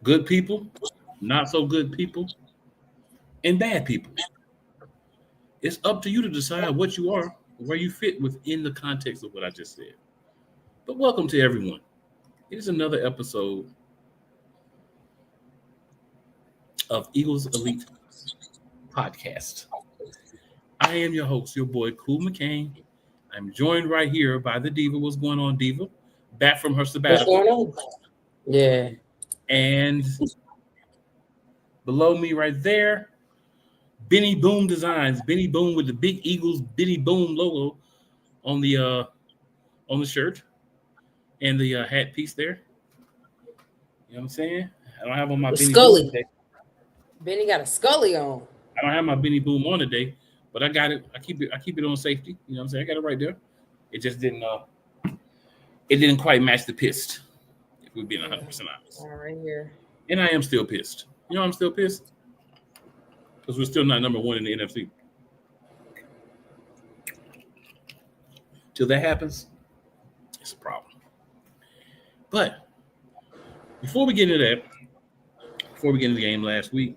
good people, not so good people, and bad people. It's up to you to decide what you are, where you fit within the context of what I just said. But welcome to everyone. It is another episode of Eagles Elite Podcast. I am your host, your boy, Cool McCain. I'm joined right here by the Diva. What's going on, Diva? Back from her sabbatical. What's going on? Yeah. And below me right there, Benny Boom Designs. Benny Boom with the big Eagles Benny Boom logo on the shirt and the hat piece there. You know what I'm saying? I don't have on my Benny Scully. Boom today. Benny got a Scully on. I don't have my Benny Boom on today, but I got it. I keep it on safety. You know what I'm saying? I got it right there. It just didn't quite match the pissed, if we're being 100% honest. All right here. And I am still pissed. You know I'm still pissed? Because we're still not number one in the NFC. Till that happens, it's a problem. But before we get into that, before we get into the game last week,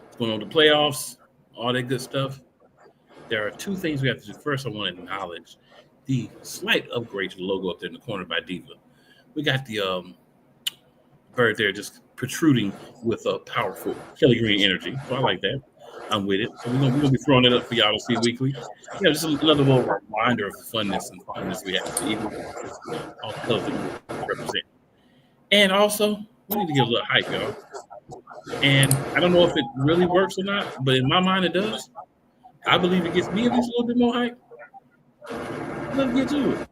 what's going on with the playoffs, all that good stuff, there are two things we have to do. First, I want to acknowledge the slight upgrade to the logo up there in the corner by Diva. We got the bird there just protruding with a powerful Kelly Green energy. So I like that. I'm with it. So we're gonna be throwing it up for y'all to see weekly. Yeah, just another little reminder of the funness and fondness we have for the Eagles. All the colors that we represent. And also, we need to get a little hype, y'all. And I don't know if it really works or not, but in my mind it does. I believe it gets me at least a little bit more hype. Let's get to it.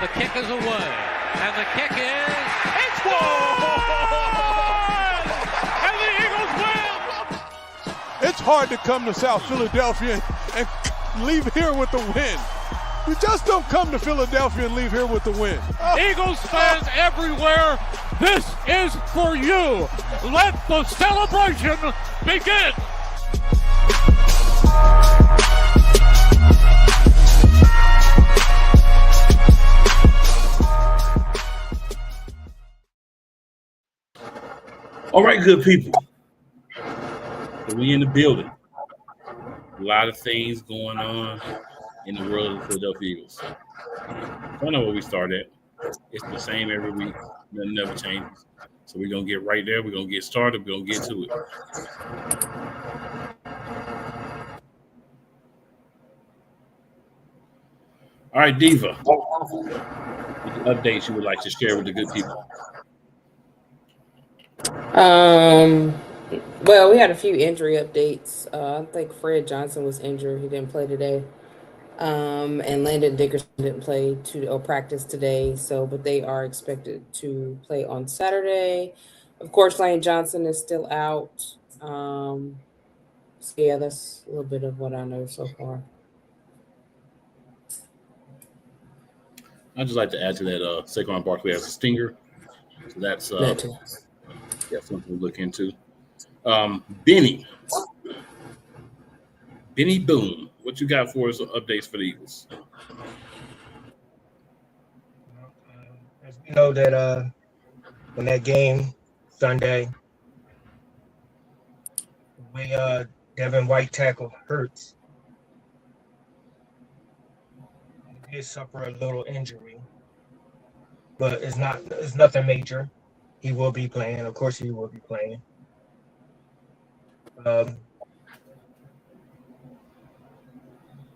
The kick is away, and the kick is it's good! And the Eagles win! It's hard to come to South Philadelphia and leave here with the win. You just don't come to Philadelphia and leave here with the win. Eagles fans everywhere, this is for you. Let the celebration begin. All right, good people. So we in the building. A lot of things going on in the world of the Philadelphia Eagles. I know where we start at. It's the same every week. Nothing never changes. So we're going to get right there. We're going to get started. We're going to get to it. All right, Diva. Updates you would like to share with the good people. Well, we had a few injury updates. I think Fred Johnson was injured. He didn't play today. And Landon Dickerson didn't play practice today. But they are expected to play on Saturday. Of course, Lane Johnson is still out. So yeah, that's a little bit of what I know so far. I'd just like to add to that Saquon Barkley has a stinger. So that's something to look into. Benny Boom, what you got for us updates for the Eagles? As we know that in that game Sunday, Devin White tackle Hurts. He did suffer a little injury, but it's nothing major. He will be playing. Of course, he will be playing.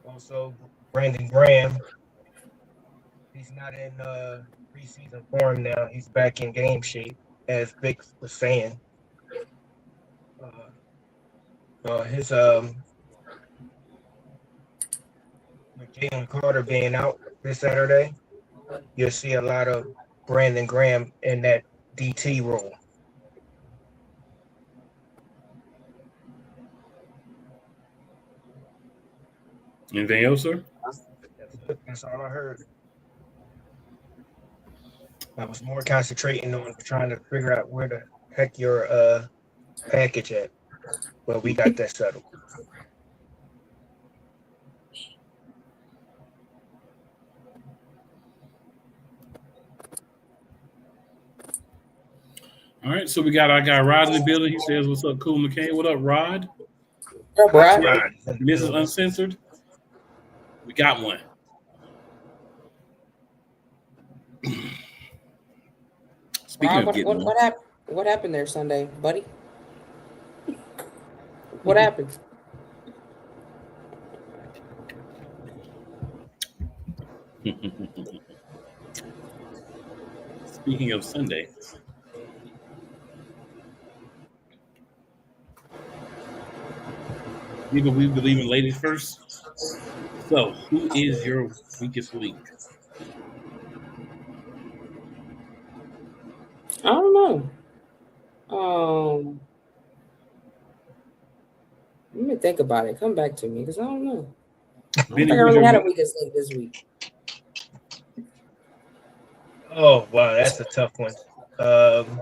Also, Brandon Graham. He's not in preseason form now. He's back in game shape, as Vic was saying. His Jalen Carter being out this Saturday, you'll see a lot of Brandon Graham in that DT role. Anything else, sir? That's all I heard. I was more concentrating on trying to figure out where the heck your package at. Well, we got that settled. All right, so we got our guy Rod in the building. He says, "What's up, Cool McCain? What up, Rod? Right. Mrs. Uncensored. We got one." Speaking Rob, of getting one, what happened there Sunday, buddy? What happened? speaking of Sunday, we believe in ladies first. So, who is your weakest link? I don't know. Let me think about it. Come back to me because I don't know. I don't think I really had a weakest link this week. Oh, wow, that's a tough one. I'm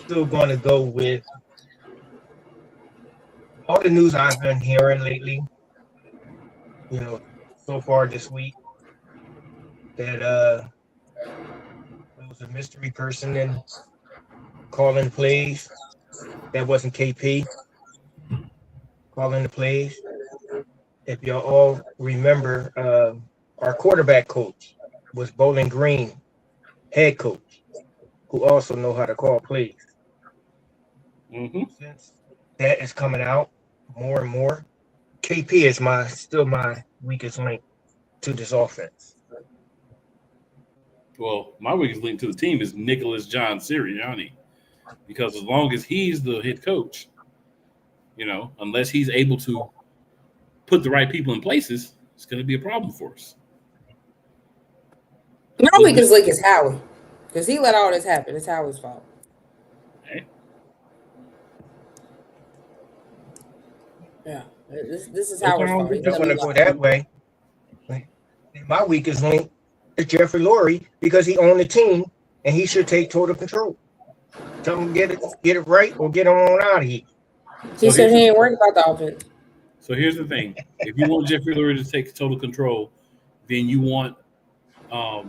still going to go with all the news I've been hearing lately, so far this week, that there was a mystery person in calling the plays. That wasn't KP calling the plays. If y'all all remember, our quarterback coach was Bowling Green head coach, who also know how to call plays. Mm-hmm. Since that is coming out more and more, KP is still my weakest link to this offense. Well, my weakest link to the team is Nicholas John Sirianni, because as long as he's the head coach, unless he's able to put the right people in places, it's going to be a problem for us. My weakest link is Howie, because he let all this happen. It's Howie's fault. Okay. Yeah, this is Howie's fault. I don't want to go that way. My weakest link is Jeffrey Lurie, because he owned the team and he should take total control. Tell him get it right or get him on out of here. He said he ain't worried about the offense. So here's the thing: if you want Jeffrey Lurie to take total control, then you want our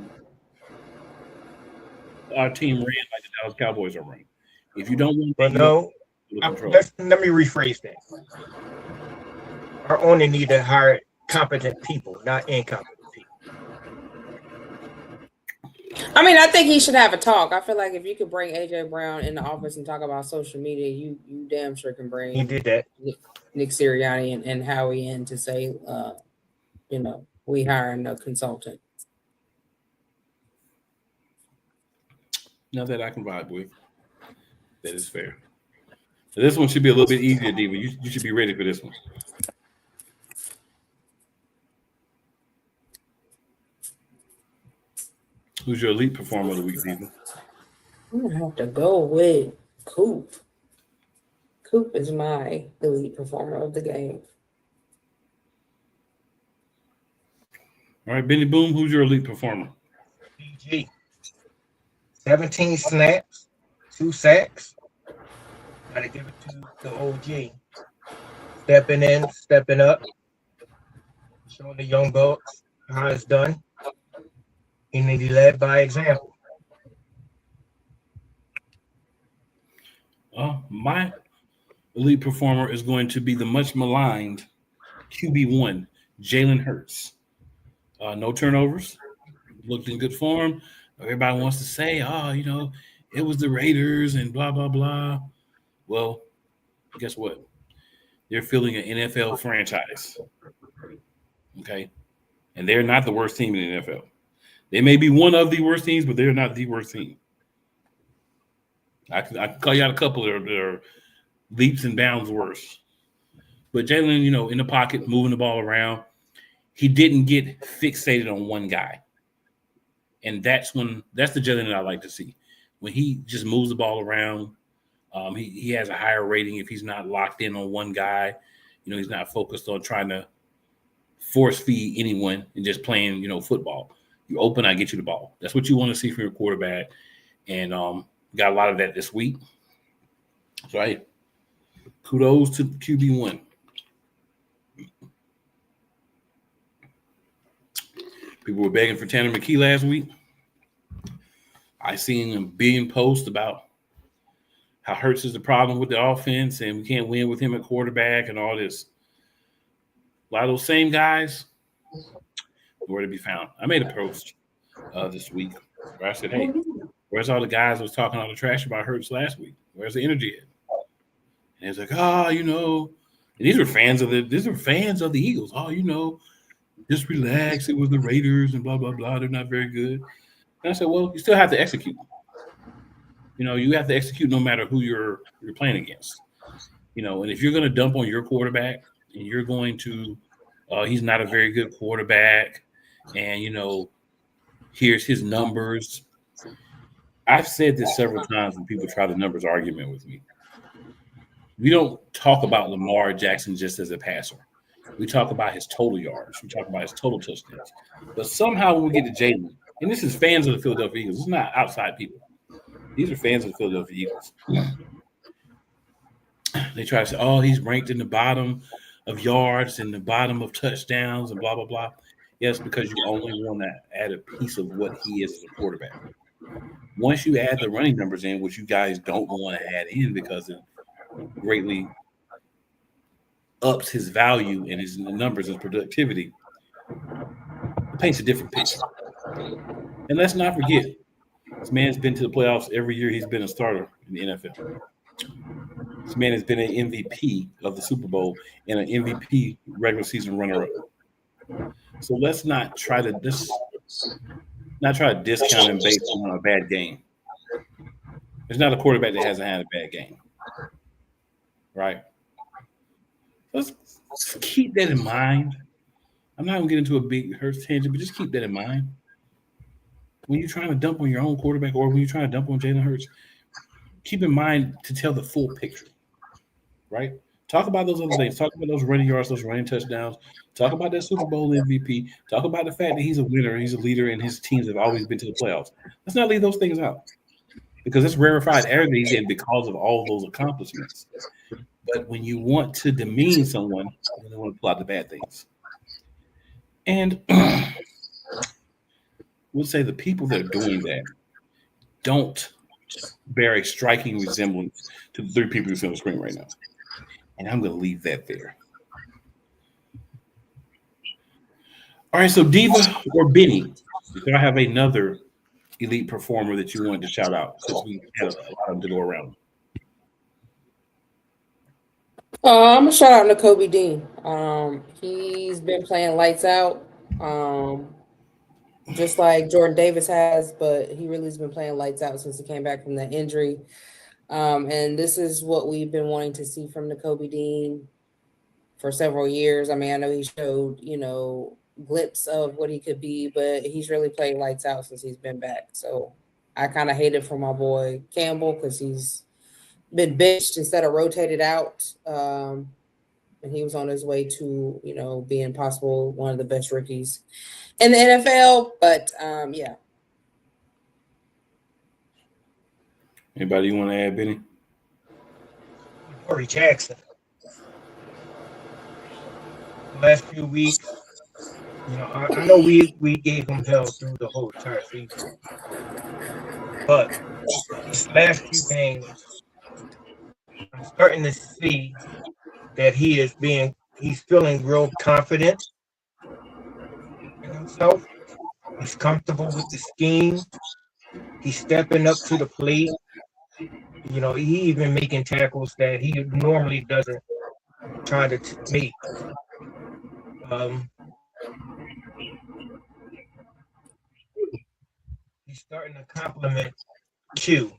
team ran like the Dallas Cowboys are running. If you don't want, let me rephrase that. Our owner need to hire competent people, not incompetent people. I mean, I think he should have a talk. I feel like if you could bring AJ Brown in the office and talk about social media, you damn sure can bring. He did that. Nick Sirianni and Howie in to say, we hiring a consultant. Now that I can vibe with, that is fair. So this one should be a little bit easier, Diva. You should be ready for this one. Who's your elite performer of the week, Diva? I'm gonna have to go with Coop. Coop is my elite performer of the game. All right, Benny Boom, who's your elite performer? PG. 17 snaps, 2 sacks. Gotta give it to the OG. Stepping in, stepping up, showing the young bucks how it's done. He need to be led by example. My elite performer is going to be the much maligned QB1, Jalen Hurts. No turnovers, looked in good form. Everybody wants to say, it was the Raiders and blah, blah, blah. Well, guess what? They're filling an NFL franchise. Okay? And they're not the worst team in the NFL. They may be one of the worst teams, but they're not the worst team. I can call you out a couple that are leaps and bounds worse. But Jalen, in the pocket, moving the ball around, he didn't get fixated on one guy. And that's the Jalen that I like to see. When he just moves the ball around, he has a higher rating if he's not locked in on one guy. He's not focused on trying to force feed anyone and just playing, football. You open, I get you the ball. That's what you want to see from your quarterback. And got a lot of that this week. So, hey, kudos to QB1. People were begging for Tanner McKee last week. I seen a billion posts about how Hurts is the problem with the offense and we can't win with him at quarterback and all this. A lot of those same guys were to be found. I made a post this week where I said, hey, where's all the guys that was talking all the trash about Hurts last week? Where's the energy at? And it's like, and these are fans of the Eagles. Just relax. It was the Raiders and blah, blah, blah. They're not very good. And I said, well, you still have to execute. You have to execute no matter who you're playing against. And if you're going to dump on your quarterback and you're going to, he's not a very good quarterback, and, here's his numbers. I've said this several times when people try the numbers argument with me. We don't talk about Lamar Jackson just as a passer. We talk about his total yards. We talk about his total touchdowns. But somehow when we get to Jalen, and this is fans of the Philadelphia Eagles, it's not outside people. These are fans of the Philadelphia Eagles. They try to say, he's ranked in the bottom of yards and the bottom of touchdowns and blah, blah, blah. Yes, because you only want to add a piece of what he is as a quarterback. Once you add the running numbers in, which you guys don't want to add in because it greatly ups his value and his numbers and productivity, it paints a different picture. And let's not forget, this man's been to the playoffs every year he's been a starter in the NFL. This man has been an MVP of the Super Bowl and an MVP regular season runner-up. So let's not try to discount him based on a bad game. There's not a quarterback that hasn't had a bad game, right? Let's keep that in mind. I'm not going to get into a big Hurts tangent, but just keep that in mind. When you're trying to dump on your own quarterback or when you're trying to dump on Jalen Hurts, keep in mind to tell the full picture, right? Talk about those other things. Talk about those running yards, those running touchdowns. Talk about that Super Bowl MVP. Talk about the fact that he's a winner, he's a leader, and his teams have always been to the playoffs. Let's not leave those things out because it's rarefied air that he's in because of all of those accomplishments. But when you want to demean someone, you want to pull out the bad things. And we'll say the people that are doing that don't bear a striking resemblance to the three people you see on the screen right now. And I'm going to leave that there. All right, so Diva or Benny, do I have another elite performer that you wanted to shout out since we had a lot of them to go around? I'm gonna shout out to Kobe Dean. He's been playing lights out, just like Jordan Davis has, but he really has been playing lights out since he came back from that injury. And this is what we've been wanting to see from the Kobe Dean for several years. I mean, I know he showed, glimpse of what he could be, but he's really played lights out since he's been back. So I kind of hate it for my boy Campbell because he's been benched instead of rotated out. And he was on his way to, being possible one of the best rookies in the NFL. But yeah. Anybody you want to add, Benny? Corey Jackson. Last few weeks, I know we gave him hell through the whole entire season, but these last few games, I'm starting to see that he's feeling real confident in himself. He's comfortable with the scheme. He's stepping up to the plate. He even making tackles that he normally doesn't try to make. He's starting to compliment Q.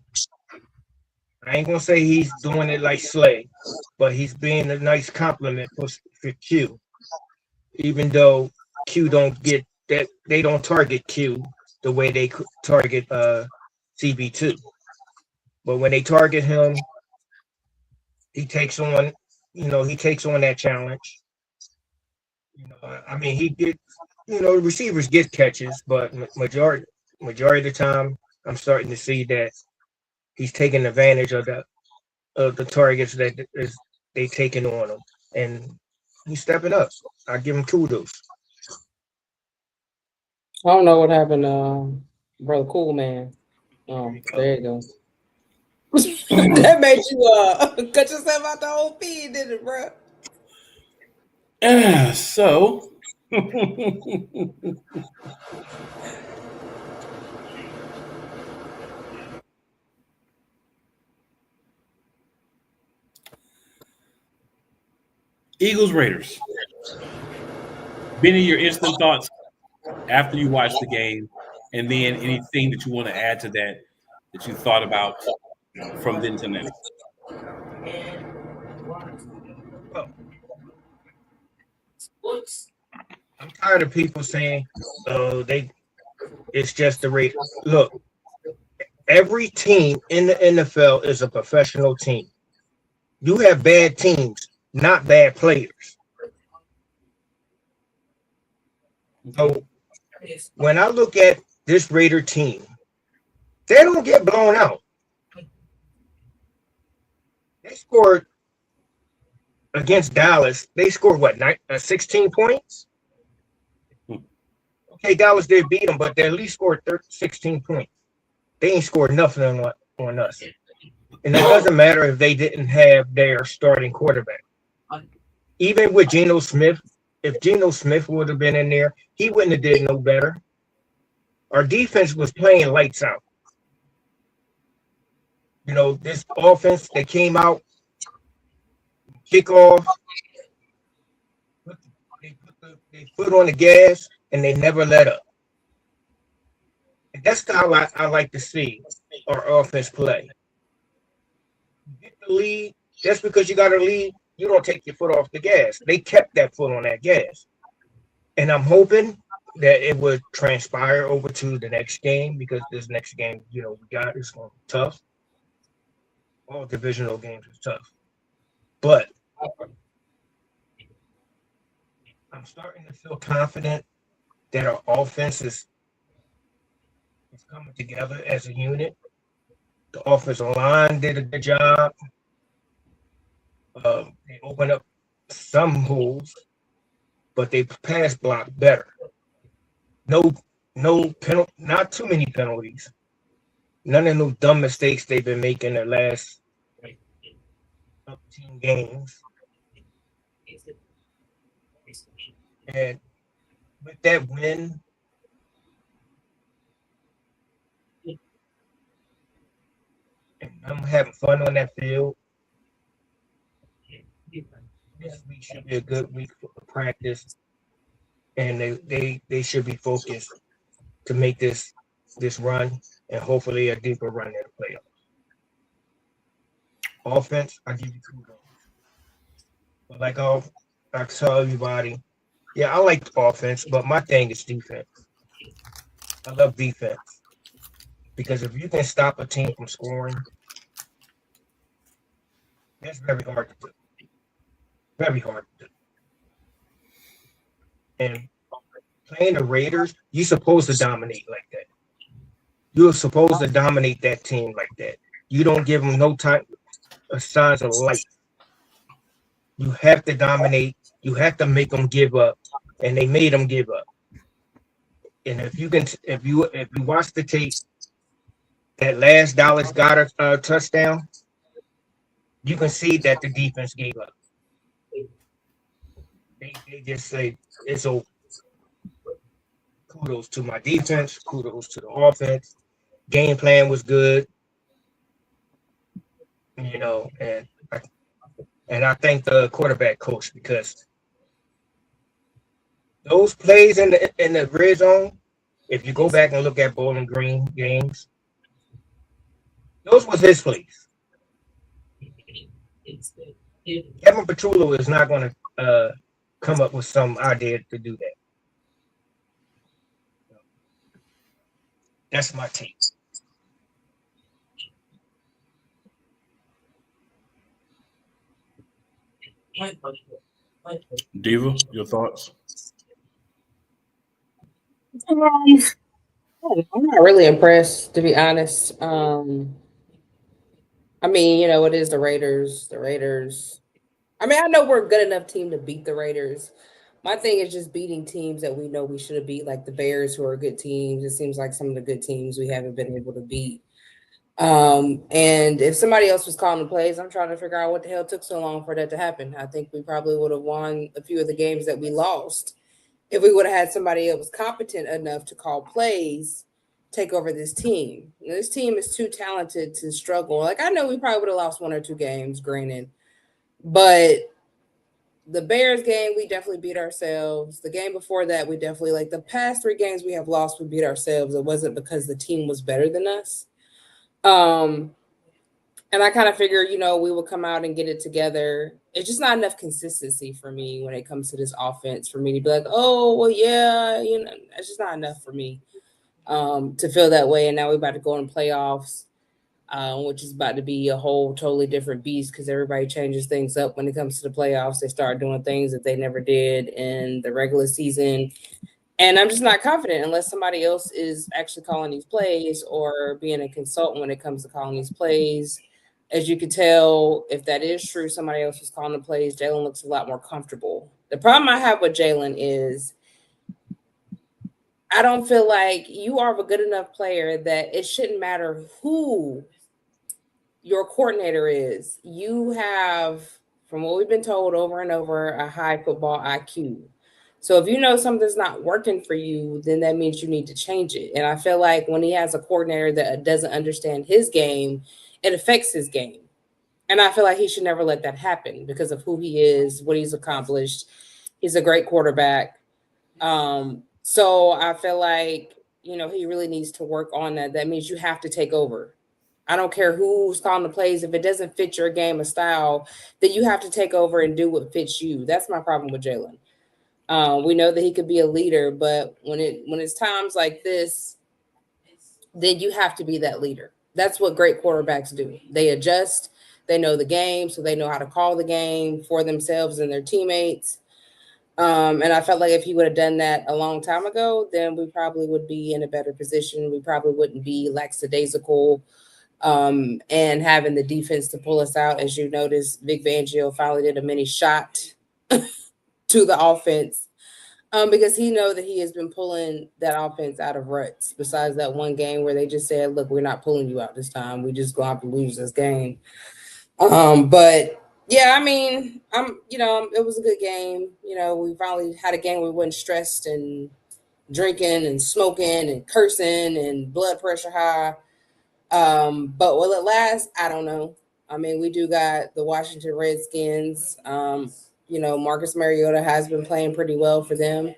I ain't gonna say he's doing it like Slay, but he's being a nice compliment for Q. Even though Q don't get that, they don't target Q the way they target CB2. But when they target him, he takes on that challenge. He gets, receivers get catches, but majority of the time, I'm starting to see that he's taking advantage of of the targets that is they taking on him, and he's stepping up. I give him kudos. I don't know what happened, brother Cool Man. There you go. That made you cut yourself out the whole feed, didn't it, bro? So Eagles Raiders. Benny, your instant thoughts after you watched the game, and then anything that you want to add to that you thought about from then to now. Well, I'm tired of people saying, "Oh, it's just the Raiders." Look, every team in the NFL is a professional team. You have bad teams, not bad players. So when I look at this Raider team, they don't get blown out. They scored against Dallas. They scored what, 16 points? Okay, Dallas did beat them, but they at least scored 16 points. They ain't scored nothing on us. And it doesn't matter if they didn't have their starting quarterback. Even with Geno Smith, if Geno Smith would have been in there, he wouldn't have did no better. Our defense was playing lights out. You know, this offense that came out, kickoff, they put their foot on the gas, and they never let up. And that's how I like to see our offense play. You get the lead, just because you got a lead, you don't take your foot off the gas. They kept that foot on that gas. And I'm hoping that it would transpire over to the next game, because this next game, we got is going to be tough. All divisional games are tough. But I'm starting to feel confident that our offense is coming together as a unit. The offensive line did a good job. They opened up some holes, but they pass block better. No penalty, not too many penalties. None of those dumb mistakes they've been making the last 15 games. And with that win, and I'm having fun on that field. This week should be a good week for practice, and they should be focused to make this run, and hopefully a deeper run in the playoffs. Offense, I give you kudos. But like I tell everybody, yeah, I like offense, but my thing is defense. I love defense, because if you can stop a team from scoring, that's very hard to do. Very hard to do. And playing the Raiders, you're supposed to dominate like that. You're supposed to dominate that team like that. You don't give them no time, signs of life. You have to dominate. You have to make them give up, and they made them give up. And if you watch the tape, that last Dallas got a touchdown, you can see that the defense gave up. They just say it's over. Kudos to my defense. Kudos to the offense. Game plan was good. And I thank the quarterback coach, because those plays in the red zone, if you go back and look at Bowling Green games, those was his plays. Kevin Petrulo is not going to come up with some idea to do that. That's my take. Diva, your thoughts? I'm not really impressed, to be honest. I I mean, you know, it is the Raiders. The Raiders. I mean, I know we're a good enough team to beat the Raiders. My thing is just beating teams that we know we should have beat, like the Bears, who are good teams. It seems like some of the good teams we haven't been able to beat. And if somebody else was calling the plays, I'm trying to figure out what the hell took so long for that to happen. I think we probably would have won a few of the games that we lost if we would have had somebody that was competent enough to call plays, take over this team. You know, this team is too talented to struggle. Like, I know we probably would have lost 1 or 2 games, granted, but the Bears game, we definitely beat ourselves. The game before that, we definitely, like, the past 3 games we have lost, we beat ourselves. It wasn't because the team was better than us. And I kind of figure, you know, we will come out and get it together. It's just not enough consistency for me when it comes to this offense for me to be like, oh, well, yeah, you know, it's just not enough for me to feel that way. And now we're about to go in playoffs, which is about to be a whole totally different beast because everybody changes things up when it comes to the playoffs. They start doing things that they never did in the regular season. And I'm just not confident unless somebody else is actually calling these plays or being a consultant when it comes to calling these plays. As you can tell, if that is true, somebody else is calling the plays, Jalen looks a lot more comfortable. The problem I have with Jalen is I don't feel like you are a good enough player that it shouldn't matter who your coordinator is. You have, from what we've been told over and over, a high football IQ. So if you know something's not working for you, then that means you need to change it. And I feel like when he has a coordinator that doesn't understand his game, it affects his game. And I feel like he should never let that happen because of who he is, what he's accomplished. He's a great quarterback. So I feel like, you know, he really needs to work on that. That means you have to take over. I don't care who's calling the plays. If it doesn't fit your game of style, then you have to take over and do what fits you. That's my problem with Jalen. We know that he could be a leader, but when it's times like this, then you have to be that leader. That's what great quarterbacks do. They adjust. They know the game, so they know how to call the game for themselves and their teammates. And I felt like if he would have done that a long time ago, then we probably would be in a better position. We probably wouldn't be lackadaisical and having the defense to pull us out. As you notice, Vic Fangio finally did a mini shot to the offense because he know that he has been pulling that offense out of ruts. Besides that one game where they just said, look, we're not pulling you out this time. We just going to have to lose this game. But yeah, I mean, it was a good game. You know, we finally had a game where we weren't stressed and drinking and smoking and cursing and blood pressure high. But will it last? I don't know. I mean, we do got the Washington Redskins. You know, Marcus Mariota has been playing pretty well for them.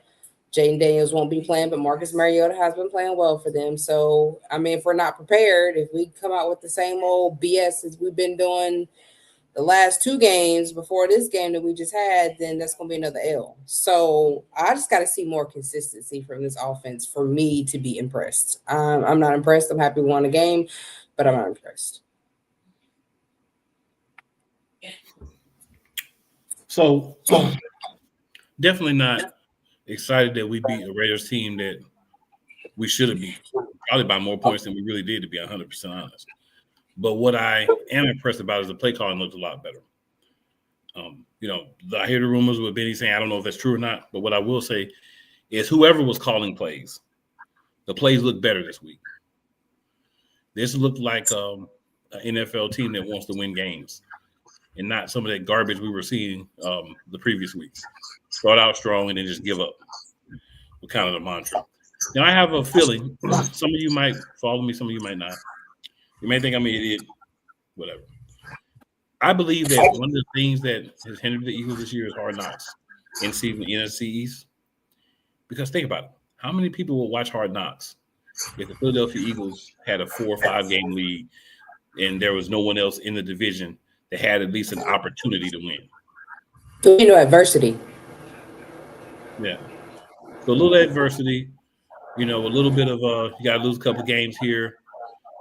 Jaden Daniels won't be playing, but Marcus Mariota has been playing well for them. So, I mean, if we're not prepared, if we come out with the same old BS as we've been doing the last 2 games before this game that we just had, then that's going to be another L. So, I just got to see more consistency from this offense for me to be impressed. I'm not impressed. I'm happy we won a game, but I'm not impressed. So definitely not excited that we beat a Raiders team that we should have beat, probably by more points than we really did, to be 100% honest. But what I am impressed about is the play calling looked a lot better. You know, I hear the rumors with Benny saying, I don't know if that's true or not, but what I will say is whoever was calling plays, the plays look better this week. This looked like an NFL team that wants to win games and not some of that garbage we were seeing the previous weeks. Start out strong and then just give up. We're kind of the mantra. Now, I have a feeling some of you might follow me, some of you might not. You may think I'm an idiot, whatever. I believe that one of the things that has hindered the Eagles this year is hard knocks in season NFC East. Because think about it. How many people will watch Hard Knocks if the Philadelphia Eagles had a 4 or 5 game lead and there was no one else in the division that had at least an opportunity to win? So, you know, adversity. Yeah. So a little adversity, you know, a little bit of you got to lose a couple games here,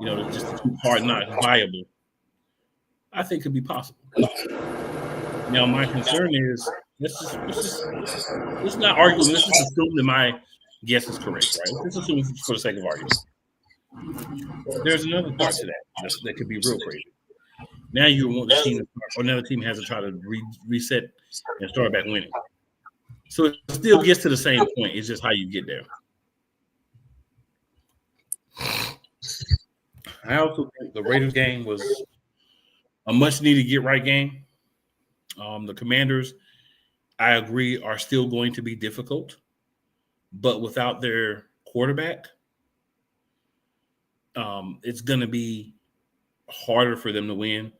you know, just to keep Hard Knocks viable, I think could be possible. Now, my concern is let's not argue. Let's just assume that my guess is correct, right? Let's assume for the sake of argument. There's another part to that could be real crazy. Now you want the team, or another team has to try to reset and start back winning. So it still gets to the same point. It's just how you get there. I also think the Raiders game was a much-needed get-right game. The Commanders, I agree, are still going to be difficult, but without their quarterback, it's going to be harder for them to win.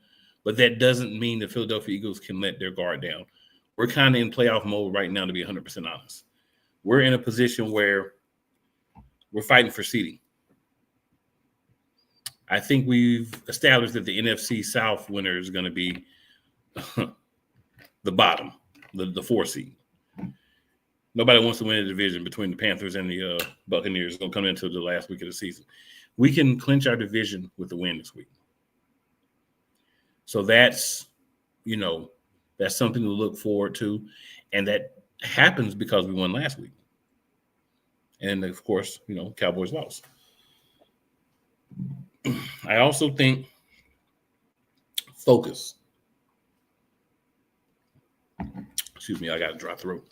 But that doesn't mean the Philadelphia Eagles can let their guard down. We're kind of in playoff mode right now, to be 100% honest. We're in a position where we're fighting for seeding. I think we've established that the NFC South winner is going to be the bottom, the 4 seed. Nobody wants to win a division between the Panthers and the Buccaneers. Going to come into the last week of the season. We can clinch our division with the win this week. So that's, that's something to look forward to. And that happens because we won last week. And, of course, Cowboys lost. I also think focus. Excuse me, I got a dry throat.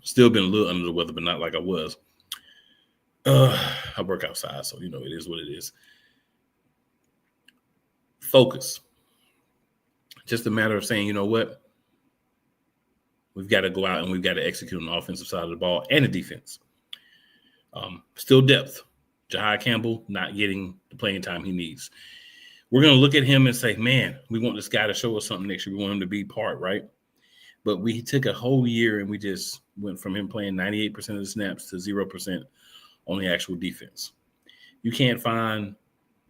Still been a little under the weather, but not like I was. I work outside, so it is what it is. Focus. Just a matter of saying, you know what? We've got to go out and we've got to execute on the offensive side of the ball and the defense. Still depth. Jahai Campbell not getting the playing time he needs. We're going to look at him and say, man, we want this guy to show us something next year. We want him to be part, right? But we took a whole year and we just went from him playing 98% of the snaps to 0% on the actual defense. You can't find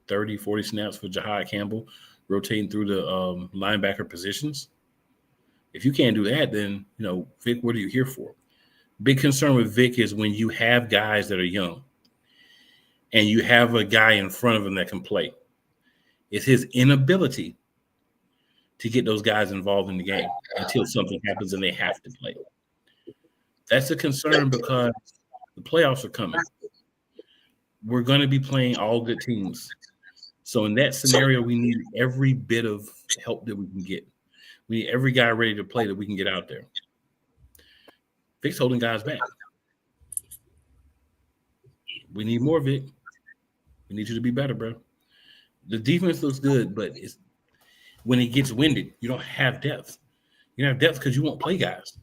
30, 40 snaps for Jahai Campbell rotating through the linebacker positions. If you can't do that, then, Vic, what are you here for? Big concern with Vic is when you have guys that are young and you have a guy in front of him that can play. It's his inability to get those guys involved in the game until something happens and they have to play. That's a concern because the playoffs are coming. We're going to be playing all good teams. So in that scenario, we need every bit of help that we can get. We need every guy ready to play that we can get out there. Vic's holding guys back. We need more, Vic. We need you to be better, bro. The defense looks good, but when it gets winded, you don't have depth. You don't have depth because you won't play guys.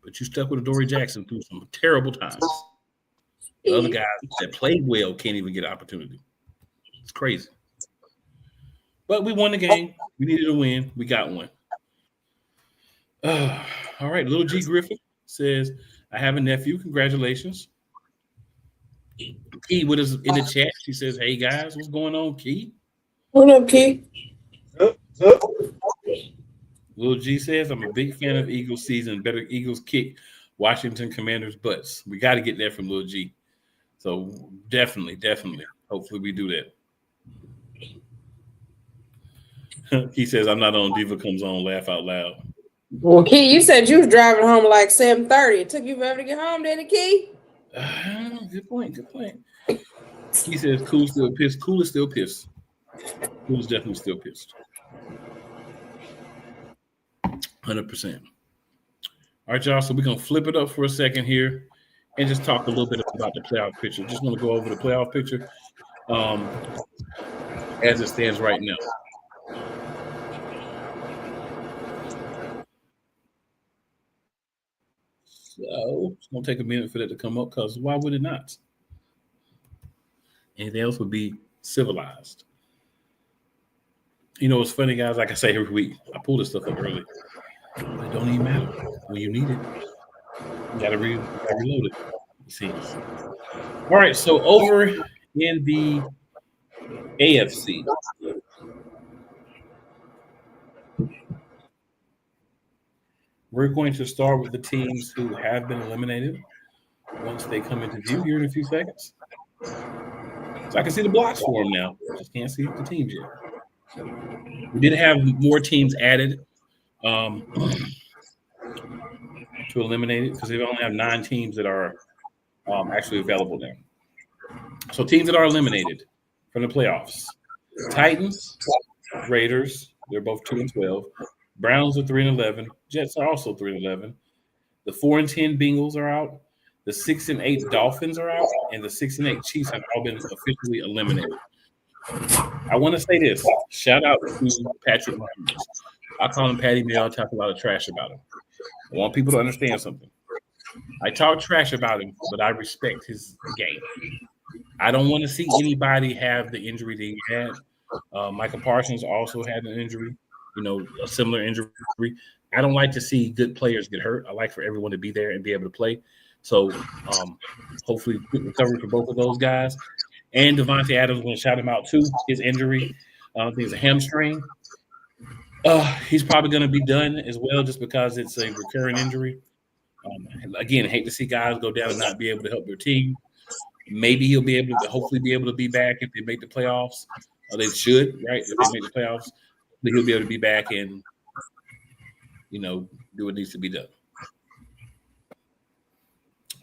But you stuck with Adoree Jackson through some terrible times. The other guys that played well can't even get an opportunity. It's crazy. But we won the game. We needed a win. We got one. All right. Little G Griffin says, I have a nephew. Congratulations. Key with us in the chat. She says, hey, guys, what's going on, Key? What up, Key? Little G says, I'm a big fan of Eagles season. Better Eagles kick Washington Commanders' butts. We got to get that from Little G. So definitely. Hopefully we do that. He says, I'm not on. Diva comes on. Laugh out loud. Well, Key, you said you was driving home like 7:30. It took you forever to get home, didn't it, Key? Good point. He says, Cool still pissed. Cool is still pissed. Cool is definitely still pissed. 100%. All right, y'all. So we're going to flip it up for a second here and just talk a little bit about the playoff picture. Just want to go over the playoff picture as it stands right now. So it's going to take a minute for that to come up because why would it not? Anything else would be civilized. It's funny, guys. Like I say every week, I pull this stuff up early. But it don't even matter when you need it. You got to reload it. You see. All right. So over in the AFC, we're going to start with the teams who have been eliminated once they come into view here in a few seconds. So I can see the blocks for them now. Just can't see the teams yet. We did have more teams added to eliminate it because they only have 9 teams that are actually available now. So teams that are eliminated from the playoffs. Titans, Raiders, they're both 2-12. Browns are 3-11. Jets are also 3-11. The 4-10 Bengals are out. The 6-8 Dolphins are out, and the 6-8 Chiefs have all been officially eliminated. I want to say this. Shout out to Patrick Mahomes. I call him Patty Mel. I talk a lot of trash about him. I want people to understand something. I talk trash about him, but I respect his game. I don't want to see anybody have the injury that he had. Michael Parsons also had an injury, a similar injury. I don't like to see good players get hurt. I like for everyone to be there and be able to play. So hopefully quick recovery for both of those guys. And Devontae Adams, we're going to shout him out too. His injury, I think it's a hamstring. He's probably going to be done as well just because it's a recurring injury. Again, I hate to see guys go down and not be able to help their team. Maybe he'll be able to hopefully be able to be back if they make the playoffs. They should, right? If they make the playoffs, he'll be able to be back and, do what needs to be done.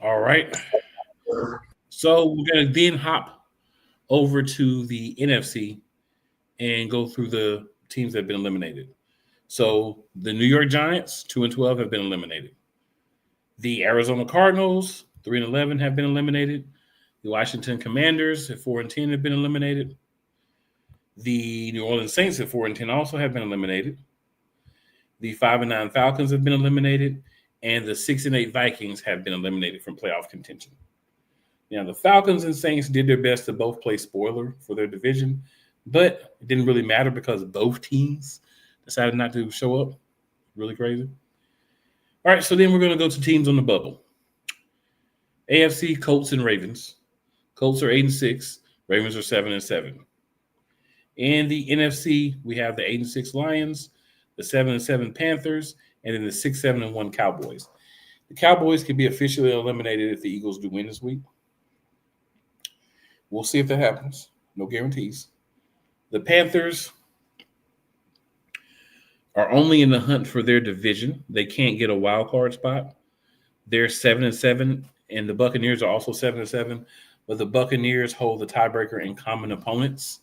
All right. So we're going to then hop over to the NFC and go through the teams that have been eliminated. So the New York Giants, 2-12, have been eliminated. The Arizona Cardinals, 3-11, have been eliminated. The Washington Commanders at 4-10 have been eliminated. The New Orleans Saints at 4-10 also have been eliminated. The 5-9 Falcons have been eliminated, and the 6-8 Vikings have been eliminated from playoff contention. Now, the Falcons and Saints did their best to both play spoiler for their division, but it didn't really matter because both teams decided not to show up. Really crazy. All right, so then we're going to go to teams on the bubble. AFC, Colts and Ravens. Colts are 8-6. Ravens are 7-7. In the NFC, we have the 8-6 Lions, the 7-7 Panthers, and then the 6-7-1 Cowboys. The Cowboys can be officially eliminated if the Eagles do win this week. We'll see if that happens. No guarantees. The Panthers are only in the hunt for their division. They can't get a wild card spot. They're 7-7, and the Buccaneers are also 7-7, but the Buccaneers hold the tiebreaker in common opponents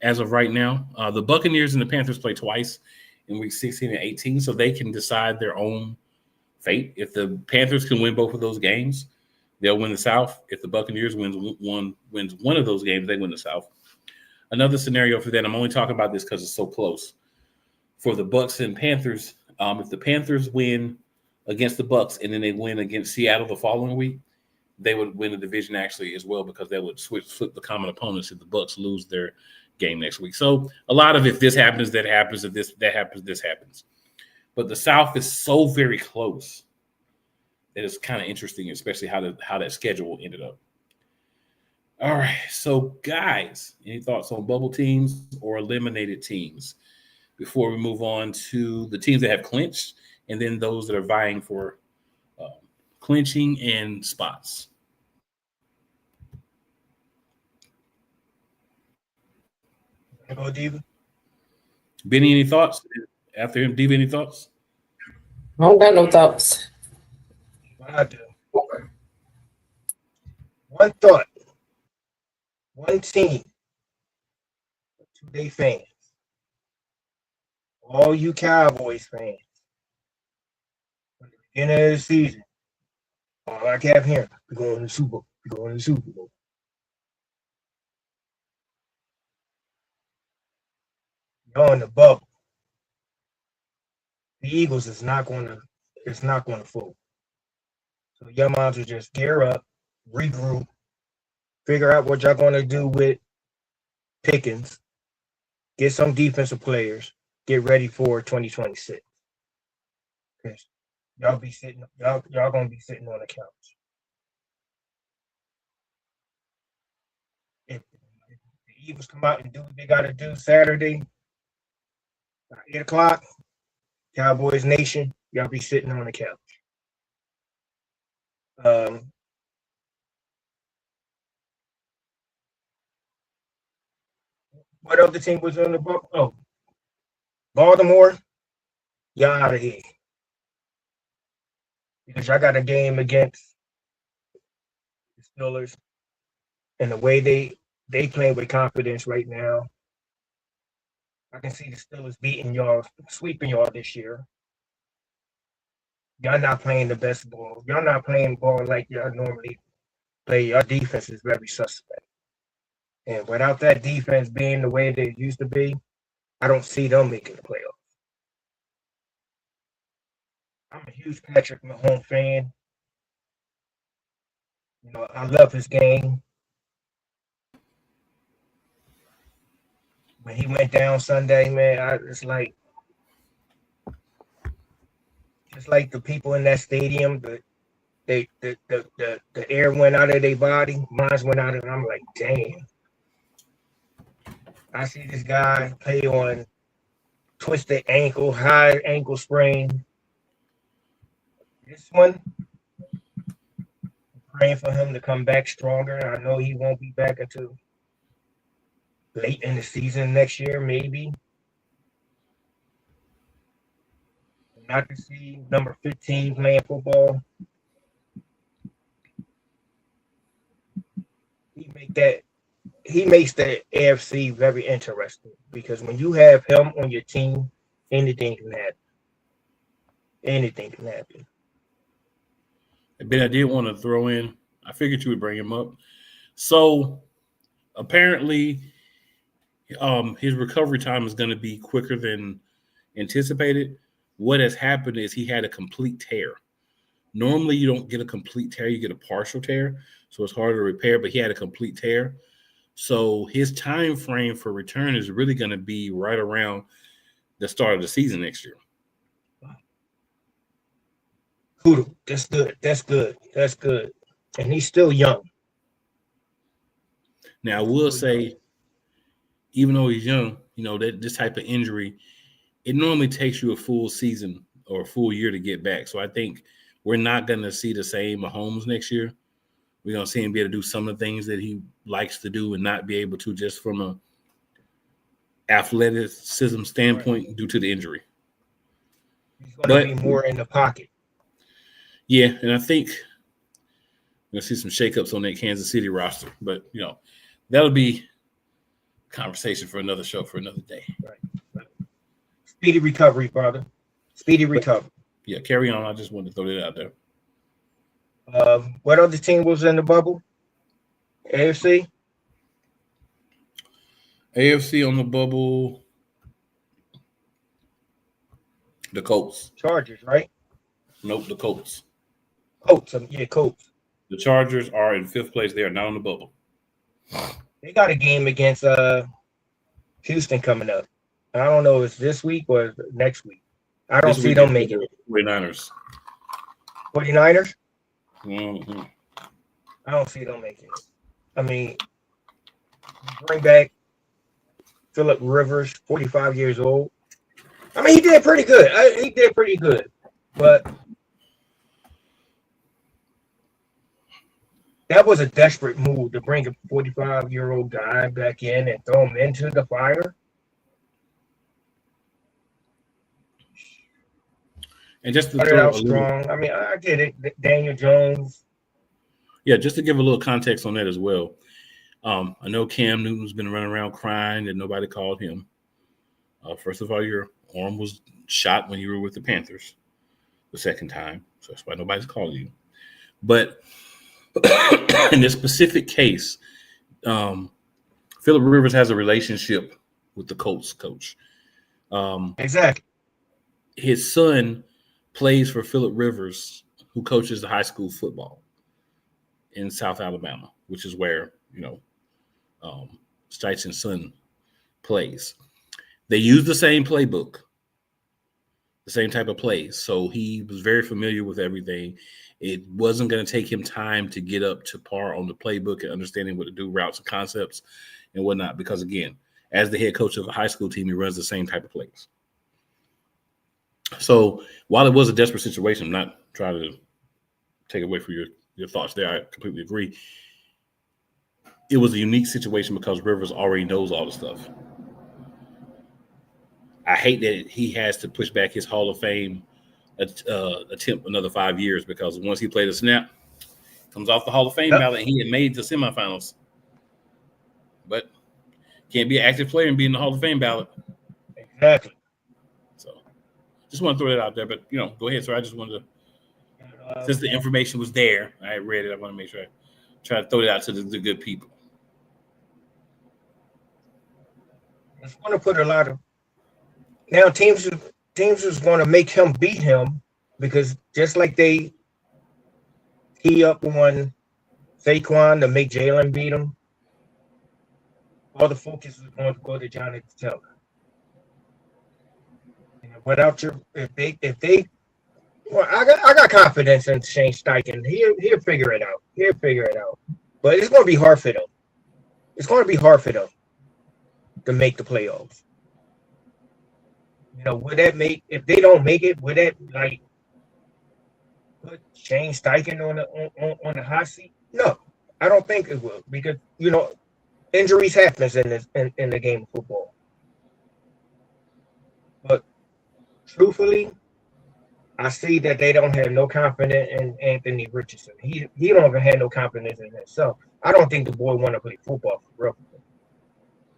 as of right now. The Buccaneers and the Panthers play twice in week 16 and 18, so they can decide their own fate. If the Panthers can win both of those games, they'll win the South. If the Buccaneers wins one of those games, they win the South. Another scenario for that, I'm only talking about this because it's so close. For the Bucs and Panthers, if the Panthers win against the Bucs and then they win against Seattle the following week, they would win the division actually as well because they would flip the common opponents if the Bucs lose their game next week. So a lot of if this happens, that happens. If that happens, this happens. But the South is so very close that it's kind of interesting, especially how that schedule ended up. All right, so guys, any thoughts on bubble teams or eliminated teams before we move on to the teams that have clinched and then those that are vying for clinching and spots? Go, Diva. Benny, any thoughts? After him, Diva, any thoughts? I don't got no thoughts. I do. One thought. One team. 2-day fans. All you Cowboys fans. At the beginning of the season. All I kept hearing, we're going to the Super Bowl. We're going to the Super Bowl. You're in the bubble. The Eagles is not going to fold. So your moms will just gear up, regroup, figure out what y'all going to do with Pickens, get some defensive players, get ready for 2026. Because y'all going to be sitting on the couch. If the Eagles come out and do what they got to do Saturday, 8 o'clock, Cowboys Nation, y'all be sitting on the couch. What other team was on the book? Oh, Baltimore, y'all out of here. Because y'all got a game against the Steelers. And the way they they playing with confidence right now. I can see the Steelers beating y'all, sweeping y'all this year. Y'all not playing the best ball. Y'all not playing ball like y'all normally play. Your defense is very suspect. And without that defense being the way they used to be, I don't see them making the playoffs. I'm a huge Patrick Mahomes fan. You know, I love his game. When he went down Sunday, man, it's like just like the people in that stadium, the air went out of their body, mine went out, and I'm like, damn. I see this guy play on twisted ankle, high ankle sprain. This one, I'm praying for him to come back stronger. I know he won't be back until late in the season next year, maybe. Not to see number 15 playing football. He makes the AFC very interesting because when you have him on your team, anything can happen. Anything can happen. Ben, I did want to throw in, I figured you would bring him up. So apparently his recovery time is going to be quicker than anticipated. What has happened is he had a complete tear. Normally you don't get a complete tear, you get a partial tear, so it's harder to repair, but he had a complete tear. So his time frame for return is really going to be right around the start of the season next year. Hoodoo, that's good. That's good. That's good. And he's still young. Now, I will say, even though he's young, you know, that this type of injury, it normally takes you a full season or a full year to get back. So I think we're not going to see the same Mahomes next year. We're going to see him be able to do some of the things that he likes to do and not be able to just from a athleticism standpoint due to the injury. He's going to be more in the pocket. Yeah, and I think we're going to see some shakeups on that Kansas City roster. But, you know, that'll be a conversation for another show for another day. Right. Speedy recovery, brother. Speedy recovery. Yeah, carry on. I just wanted to throw that out there. What other team was in the bubble? AFC? AFC on the bubble. The Colts. Chargers, right? Nope, the Colts. Colts. Yeah, Colts. The Chargers are in fifth place. They are not on the bubble. They got a game against Houston coming up. I don't know if it's this week or next week. I don't see them making it. 49ers. 49ers? Mm-hmm. I don't see them making it. I mean, bring back Phillip Rivers, 45 years old. I mean, he did pretty good. He did pretty good. But that was a desperate move to bring a 45-year-old guy back in and throw him into the fire. And just to Started out strong. I mean, I get it. Daniel Jones. Yeah, just to give a little context on that as well. I know Cam Newton's been running around crying that nobody called him. First of all, your arm was shot when you were with the Panthers the second time. So that's why nobody's called you. But in this specific case, Phillip Rivers has a relationship with the Colts coach. Exactly. His son plays for Phillip Rivers, who coaches the high school football in South Alabama, which is where, you know, Steich's son plays. They use the same playbook, the same type of plays. So he was very familiar with everything. It wasn't going to take him time to get up to par on the playbook and understanding what to do, routes and concepts and whatnot. Because, again, as the head coach of a high school team, he runs the same type of plays. So while it was a desperate situation, I'm not trying to take away from your thoughts there. I completely agree. It was a unique situation because Rivers already knows all the stuff. I hate that he has to push back his Hall of Fame attempt another 5 years because once he played a snap, comes off the Hall of Fame ballot, and he had made the semifinals. Can't be an active player and be in the Hall of Fame ballot. Exactly. So just want to throw that out there. But, go ahead, sir. I just wanted to, since the information was there, I read it. I want to make sure I try to throw it out to the good people. It's going to put a lot of – now teams is going to make him beat him because just like they key up on Saquon to make Jalen beat him, all the focus is going to go to Jonathan Taylor. Without if they well, I got confidence in Shane Steichen. He'll figure it out. But it's going to be hard for them. It's going to be hard for them to make the playoffs. Would that make, if they don't make it, would that put Shane Steichen on the hot seat? No, I don't think it will because injuries happen in the game of football. But truthfully, I see that they don't have no confidence in Anthony Richardson. He don't even have no confidence in himself. I don't think the boy want to play football for real.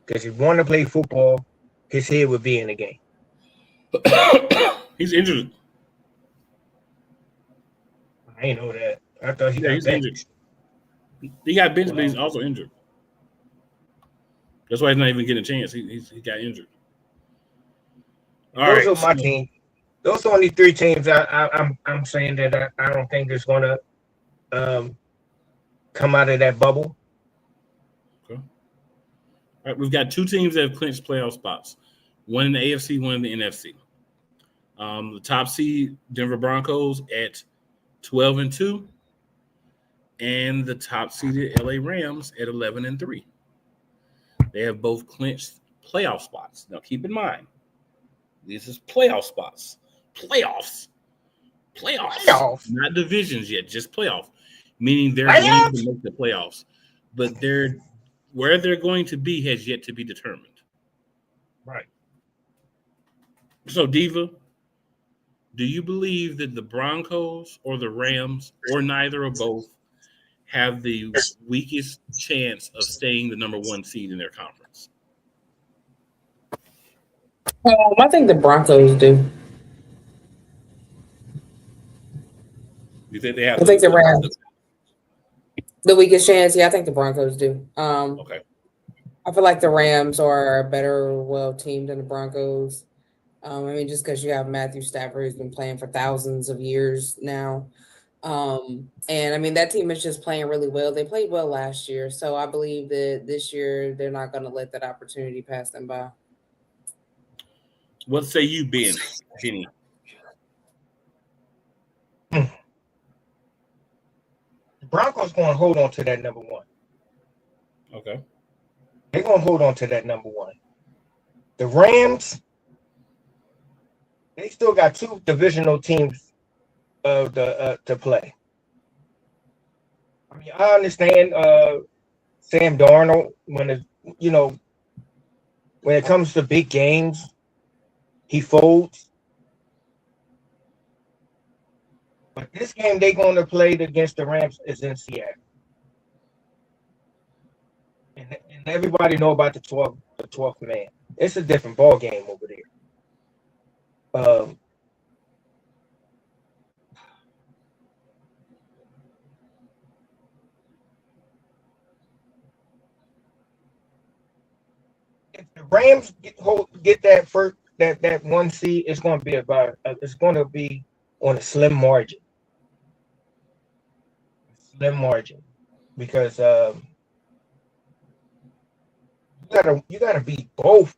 Because if he want to play football, his head would be in the game. He's injured. I ain't know that. I thought he's injured. He got benched, but he's also injured. That's why he's not even getting a chance. He got injured. Those are my teams. Those are only 3 teams I'm saying that I don't think is going to come out of that bubble. Okay. All right, we've got 2 teams that have clinched playoff spots. One in the AFC, one in the NFC. The top seed, Denver Broncos at 12-2, and the top seeded LA Rams at 11-3. They have both clinched playoff spots. Now, keep in mind, this is playoff spots. Playoffs, not divisions yet, just playoff. Meaning they're going to make the playoffs, but where they're going to be has yet to be determined. Right. So, Diva, do you believe that the Broncos or the Rams or neither or both have the weakest chance of staying the number 1 seed in their conference? I think the Broncos do. You think they have? I think the Rams. The weakest chance, yeah, I think the Broncos do. Okay. I feel like the Rams are a better, team than the Broncos. Just because you have Matthew Stafford, who's been playing for thousands of years now. That team is just playing really well. They played well last year. So I believe that this year they're not going to let that opportunity pass them by. What say you, Benny? The Broncos going to hold on to that number 1. Okay. They're going to hold on to that number 1. The Rams, they still got 2 divisional teams to play. I understand Sam Darnold when it comes to big games, he folds. But this game they're going to play against the Rams is in Seattle. And everybody know about the 12th man. It's a different ball game over there. If the Rams get that 1 seed, it's going to be on a slim margin. Because you gotta beat both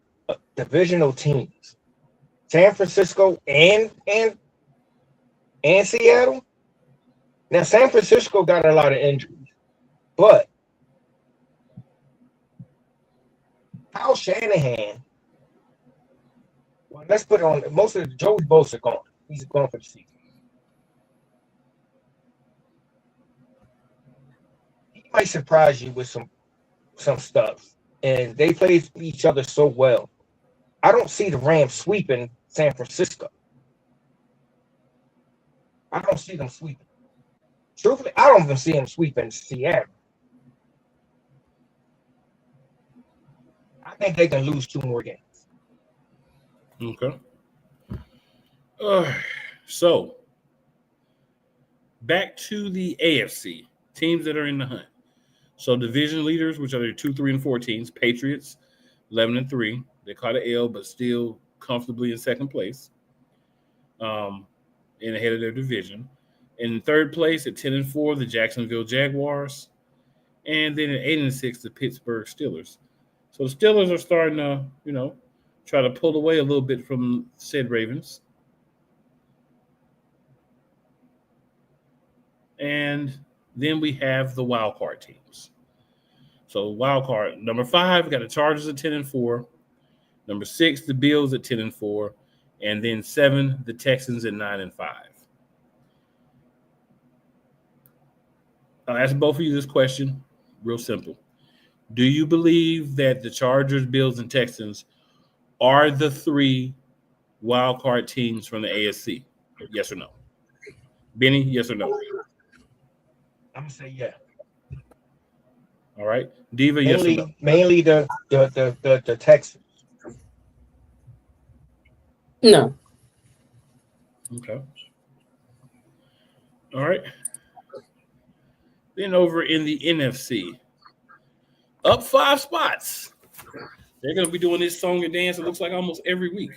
divisional teams, San Francisco and Seattle. Now San Francisco got a lot of injuries, but Kyle Shanahan. Well, let's put it on. Most of Joey Bosa gone. He's gone for the season. He might surprise you with some stuff. And they play each other so well. I don't see the Rams sweeping San Francisco. I don't see them sweeping. Truthfully, I don't even see them sweeping Seattle. I think they can lose 2 more games. Okay. So back to the AFC teams that are in the hunt. So division leaders, which are the 2, 3, and 4 teams, Patriots, 11-3. They caught an L, but still comfortably in second place, and ahead of their division. In third place at 10-4, the Jacksonville Jaguars, and then at 8-6, the Pittsburgh Steelers. So the Steelers are starting to, try to pull away a little bit from said Ravens. And then we have the wild card teams. So wild card number 5, we got the Chargers at 10-4. Number 6, the Bills at 10-4, and then 7, the Texans at 9-5. I'll ask both of you this question, real simple. Do you believe that the Chargers, Bills, and Texans are the 3 wild card teams from the AFC? Yes or no? Benny, yes or no? I'm gonna say yeah. All right, Diva, yes or no? Mainly the Texans. No. Okay. All right. Then over in the NFC, up 5 spots. They're going to be doing this song and dance, it looks like, almost every week.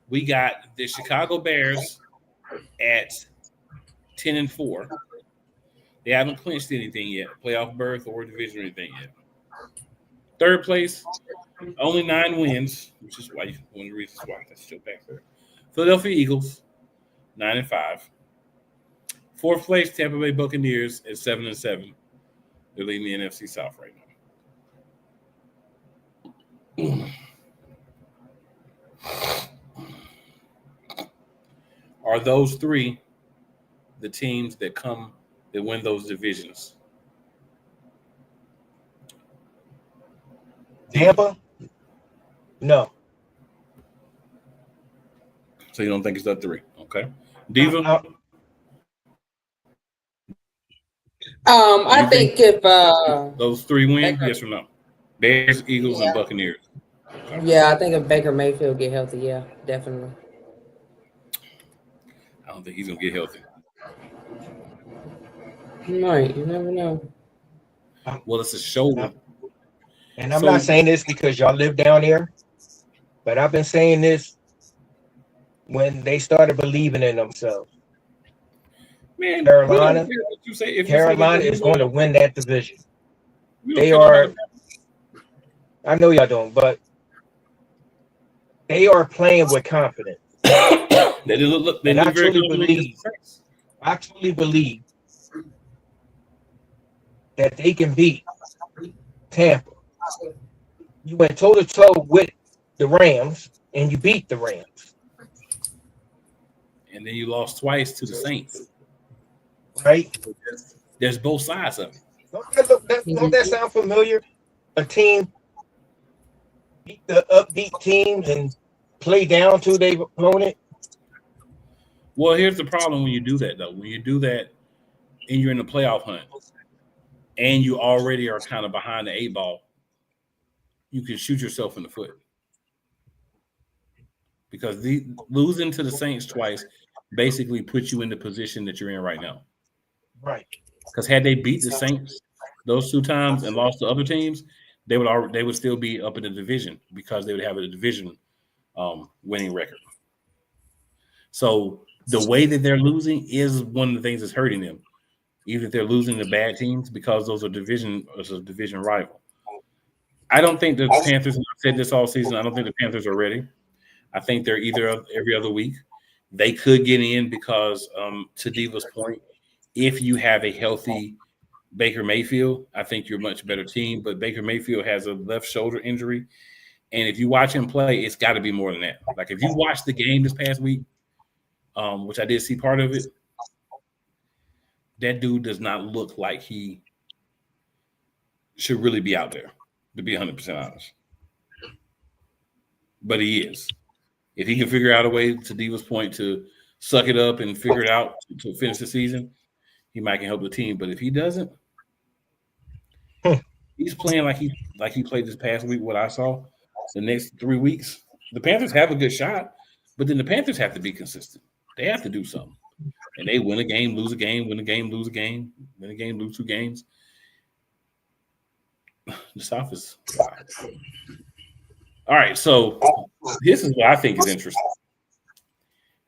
We got the Chicago Bears at 10-4. They haven't clinched anything yet, playoff berth or division or anything yet. Third place, only 9 wins, which is why one of the reasons why that's still back there. Philadelphia Eagles, 9-5. Fourth place, Tampa Bay Buccaneers at 7-7. They're leading the NFC South right now. Are those 3 the teams that win those divisions? Tampa? No. So you don't think it's the 3? Okay. Diva? I think if those 3 win, Baker. yes or no? Bears, Eagles, and Buccaneers. Okay. Yeah, I think if Baker Mayfield get healthy, yeah, definitely. I don't think he's gonna get healthy. Right, you never know. Well, it's a shoulder. And I'm not saying this because y'all live down here, but I've been saying this when they started believing in themselves. Man, Carolina is going to win that division. They are. I know y'all don't, but they are playing with confidence. They look I truly believe that they can beat Tampa. You went toe-to-toe with the Rams, and you beat the Rams. And then you lost twice to the Saints. Right? There's both sides of it. Don't that sound familiar? A team beat the upbeat teams and play down to their opponent. Well, here's the problem when you do that, though. When you do that and you're in the playoff hunt and you already are kind of behind the 8 ball, you can shoot yourself in the foot. Because losing to the Saints twice basically puts you in the position that you're in right now. Right. Because had they beat the Saints those 2 times and lost to other teams, they would still be up in the division because they would have a division winning record. So the way that they're losing is one of the things that's hurting them. Even if they're losing to bad teams, because those are division rival. I don't think the Panthers, I've said this all season, I don't think the Panthers are ready. I think they're either every other week. They could get in because, to Diva's point, if you have a healthy Baker Mayfield, I think you're a much better team. But Baker Mayfield has a left shoulder injury. And if you watch him play, it's got to be more than that. Like if you watch the game this past week, which I did see part of it, that dude does not look like he should really be out there, to be 100% honest. But he is. If he can figure out a way, to Diva's point, to suck it up and figure it out to finish the season, he might can help the team. But if he doesn't, he's playing like he played this past week, what I saw, the next 3 weeks, the Panthers have a good shot, but then the Panthers have to be consistent. They have to do something. And they win a game, lose a game, win a game, lose a game, win a game, lose 2 games. The South is wild. All right, so this is what I think is interesting.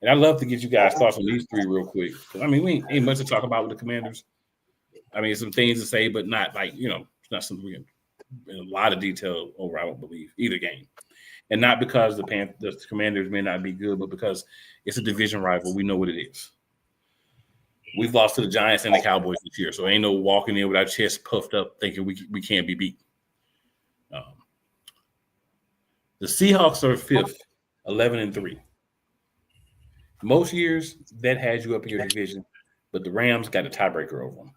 And I'd love to get you guys' thoughts on these 3 real quick. Because, I mean, we ain't much to talk about with the Commanders. I mean, some things to say, but not like, it's not something we can in a lot of detail over, I don't believe, either game. And not because the Commanders may not be good, but because it's a division rival. We know what it is. We've lost to the Giants and the Cowboys this year, so ain't no walking in with our chest puffed up thinking we can't be beat. The Seahawks are 5th, 11-3. Most years, that has you up in your division, but the Rams got a tiebreaker over them.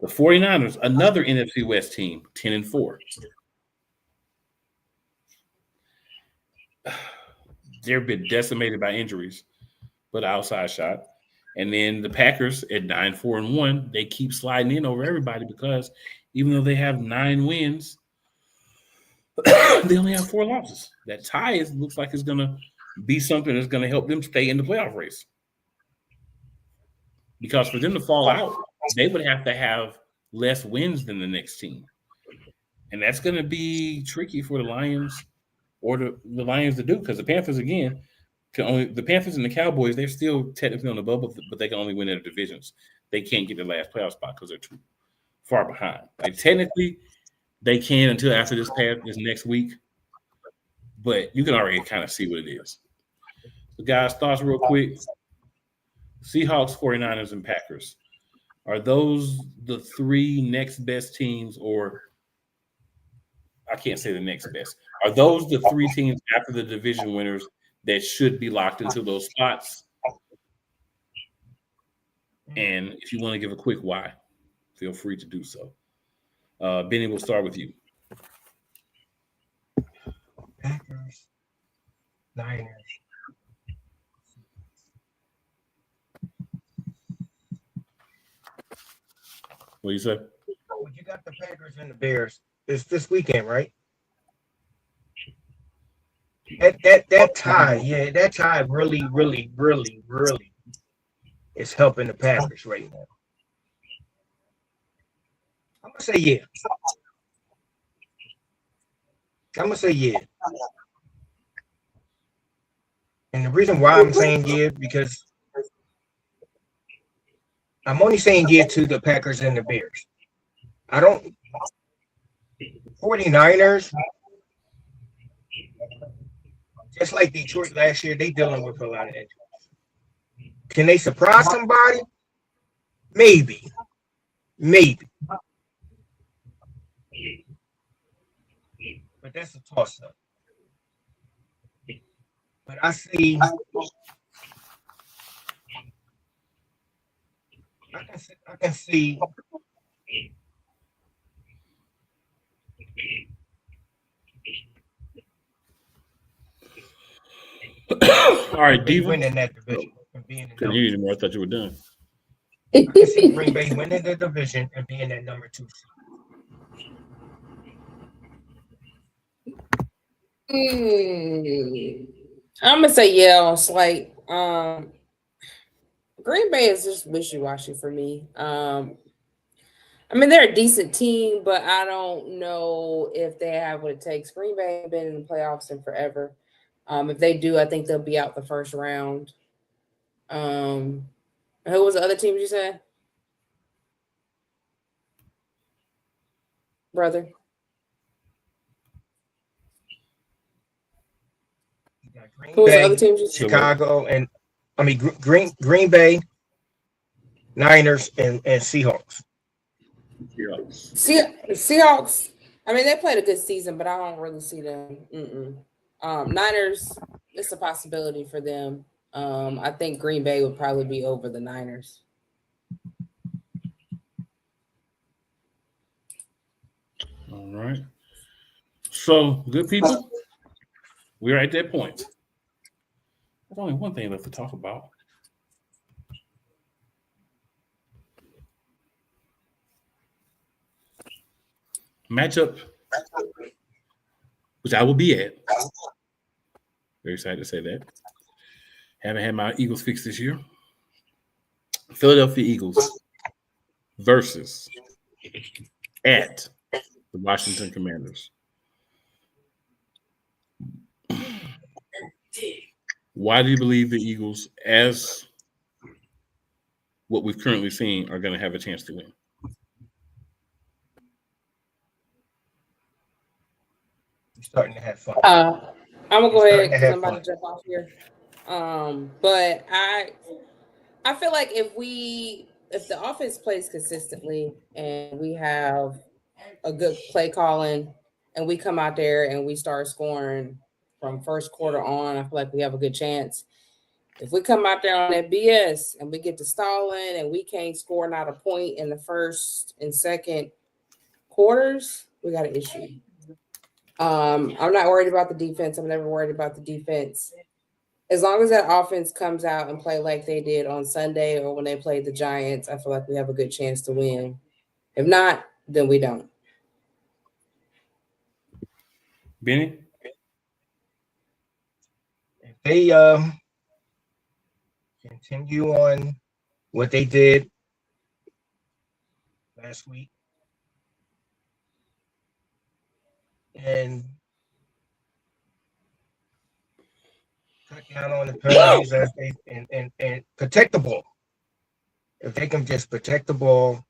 The 49ers, another NFC West team, 10-4. They've been decimated by injuries, but outside shot. And then the Packers at 9-4-1, they keep sliding in over everybody because even though they have 9 wins, they only have 4 losses. That tie looks like it's going to be something that's going to help them stay in the playoff race. Because for them to fall out, they would have to have less wins than the next team. And that's going to be tricky for the Lions or the Lions to do because the Panthers, again, the Panthers and the Cowboys, they're still technically on the bubble, but they can only win their divisions. They can't get the last playoff spot because they're too far behind. Like technically, they can until after this next week, but you can already kind of see what it is. So, guys, thoughts real quick. Seahawks, 49ers, and Packers. Are those the 3 next best teams, or I can't say the next best. Are those the 3 teams after the division winners that should be locked into those spots? And if you want to give a quick why, feel free to do so. Benny, we'll start with you. Packers, Niners. What do you say? Oh, you got the Packers and the Bears. It's this weekend, right? That tie, that tie really is helping the Packers right now. I'm gonna say yeah. And the reason why I'm saying yeah, because I'm only saying yeah to the Packers and the Bears. 49ers, just like Detroit last year, they dealing with a lot of injuries. Can they surprise somebody? Maybe. But that's a toss-up. But I can see All right, Diva. winning that division and being I thought you were done. I can see Green Bay winning the division and being that number 2 seed. I'm gonna say yeah on slight. Green Bay is just wishy-washy for me. I mean, they're a decent team, but I don't know if they have what it takes. Green Bay have been in the playoffs in forever. If they do, I think they'll be out the first round. Who was the other team you said? Brother? Who was the other team you said? Chicago and Green Bay, Niners, and Seahawks. Seahawks. I mean, they played a good season, but I don't really see them. Niners, it's a possibility for them. I think Green Bay would probably be over the Niners. All right. So, good people, we're at that point. There's only one thing left to talk about. matchup, which I will be at. Very excited to say that. Haven't had my Eagles fixed this year. Philadelphia Eagles versus at the Washington Commanders. Why do you believe the Eagles, as what we've currently seen, are going to have a chance to win? You're starting to have fun. I'm gonna go You're starting ahead to because have I'm about fun. to jump off here. But I feel like if the offense plays consistently and we have a good play calling and we come out there and we start scoring from first quarter on, I feel like we have a good chance. If we come out there on that BS and we get to stalling and we can't score not a point in the first and second quarters, we got an issue. I'm not worried about the defense. I'm never worried about the defense. As long as that offense comes out and play like they did on Sunday or when they played the Giants, I feel like we have a good chance to win. If not, then we don't. Benny? If they continue on what they did last week and cut down on the penalties as they and protect the ball. If they can just protect the ball,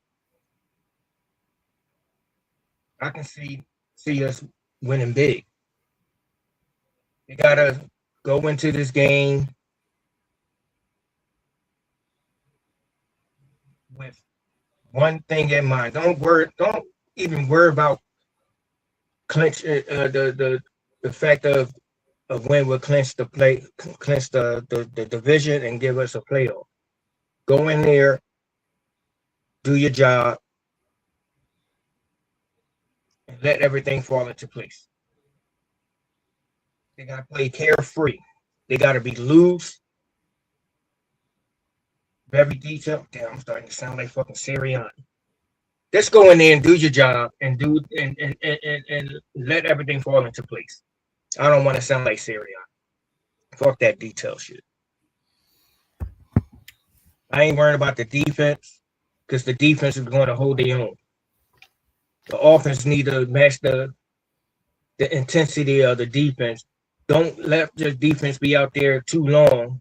I can see us winning big. They gotta go into this game with one thing in mind. Don't even worry about clinch the fact of when we'll clinch the division and give us a playoff. Go in there, do your job, and let everything fall into place. They gotta play carefree. They gotta be loose, very detailed. Damn, I'm starting to sound like fucking Sirianni. Just go in there and do your job and and let everything fall into place. I don't want to sound like Sirianni. Fuck that detail shit. I ain't worried about the defense because the defense is going to hold their own. The offense need to match the intensity of the defense. Don't let the defense be out there too long.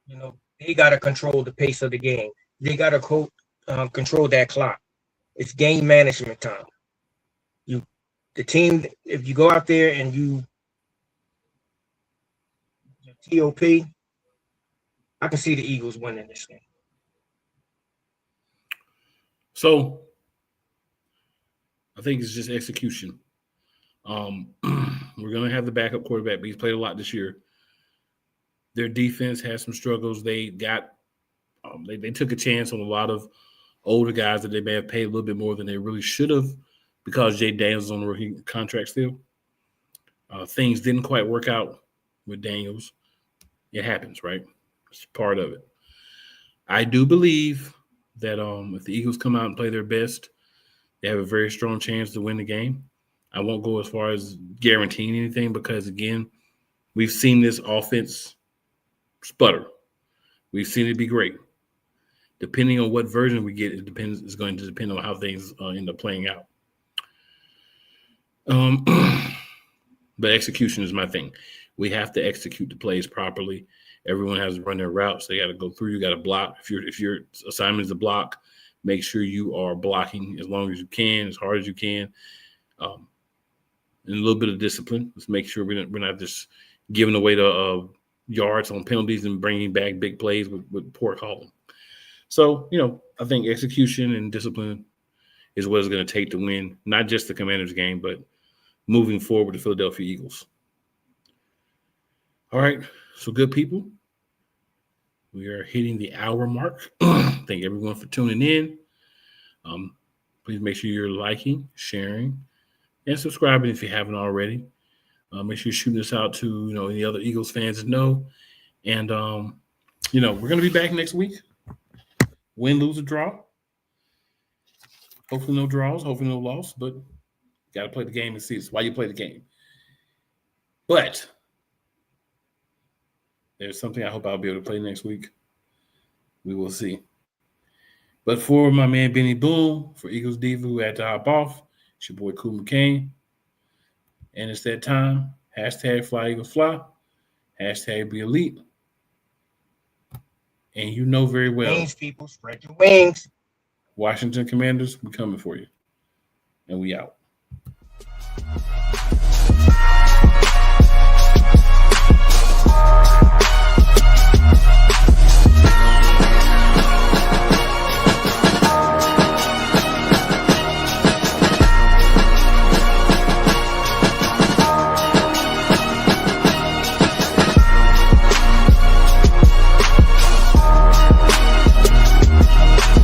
You know, they got to control the pace of the game. They got to control that clock. It's game management time. The team, if you go out there and you TOP, I can see the Eagles winning this game. So I think it's just execution. We're going to have the backup quarterback, but he's played a lot this year. Their defense has some struggles. They got they took a chance on a lot of older guys that they may have paid a little bit more than they really should have because Jay Daniels is on the rookie contract still. Things didn't quite work out with Daniels. It happens, right? It's part of it. I do believe that if the Eagles come out and play their best, they have a very strong chance to win the game. I won't go as far as guaranteeing anything because, again, we've seen this offense sputter. We've seen it be great. Depending on what version we get, it's going to depend on how things end up playing out. But execution is my thing. We have to execute the plays properly. Everyone has to run their routes. They got to go through. You got to block. If your assignment is to block, make sure you are blocking as long as you can, as hard as you can. And a little bit of discipline. Let's make sure we're not just giving away the yards on penalties and bringing back big plays with poor calling. So, I think execution and discipline is what it's going to take to win, not just the Commanders game, but moving forward the Philadelphia Eagles. All right. So, good people, we are hitting the hour mark. Thank everyone for tuning in. Please make sure you're liking, sharing, and subscribing if you haven't already. Make sure you're shooting this out to, any other Eagles fans that know. And, we're going to be back next week. Win, lose, or draw. Hopefully no draws, hopefully no loss, but you got to play the game and see. It's why you play the game. But there's something I hope I'll be able to play next week. We will see. But for my man Benny Bull, for Eagles Diva who had to hop off, it's your boy Cool McCain. And it's that time. Hashtag Fly Eagles Fly. Hashtag Be Elite. And you know very well. Wings, people, spread your wings. Washington Commanders, we coming for you. And we out.